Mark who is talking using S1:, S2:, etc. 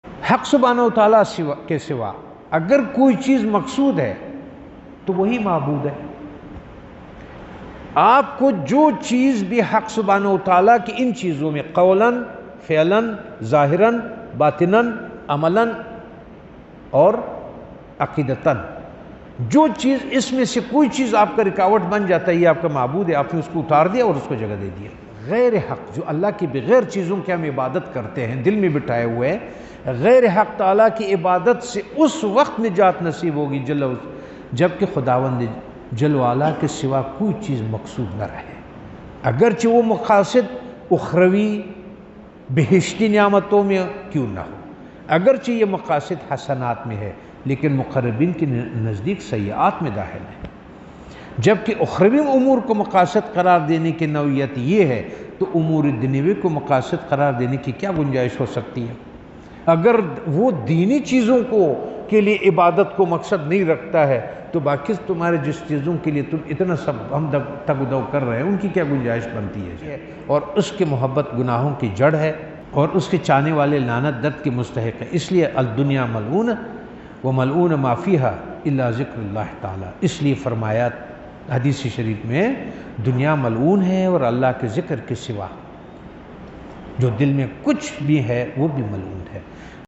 S1: حق سبحانہ و تعالیٰ کے سوا اگر کوئی چیز مقصود ہے تو وہی معبود ہے۔ آپ کو جو چیز بھی حق سبحانہ و تعالیٰ کی ان چیزوں میں قولاً، فعلاً، ظاہراً، باطناً، عملاً اور عقیدتاً، جو چیز اس میں سے کوئی چیز آپ کا رکاوٹ بن جاتا ہے یہ آپ کا معبود ہے، آپ نے اس کو اتار دیا اور اس کو جگہ دے دیا۔ غیر حق جو اللہ کی بغیر چیزوں کی ہم عبادت کرتے ہیں دل میں بٹھائے ہوئے، غیر حق تعالیٰ کی عبادت سے اس وقت نجات نصیب ہوگی جبکہ خداوند جل وعلا کے سوا کوئی چیز مقصود نہ رہے، اگرچہ وہ مقاصد اخروی بہشتی نعمتوں میں کیوں نہ ہو، اگرچہ یہ مقاصد حسنات میں ہے لیکن مقربین کے نزدیک سیئات میں داخل ہے۔ جبکہ اخروی امور کو مقاصد قرار دینے کی نوعیت یہ ہے تو امور دنیوی کو مقاصد قرار دینے کی کیا گنجائش ہو سکتی ہے؟ اگر وہ دینی چیزوں کے لیے عبادت کو مقصد نہیں رکھتا ہے تو باقی تمہارے جس چیزوں کے لیے تم اتنا سب ہم تگ و دو کر رہے ہیں ان کی کیا گنجائش بنتی ہے؟ اور اس کی محبت گناہوں کی جڑ ہے اور اس کے چاہنے والے لعنت درد کے مستحق ہے۔ اس لیے الدنیا ملعون وملعون ما فیہا الا ذکر اللہ تعالی، اس لیے فرمایا حدیث شریف میں دنیا ملعون ہے اور اللہ کے ذکر کے سوا جو دل میں کچھ بھی ہے وہ بھی ملعون ہے۔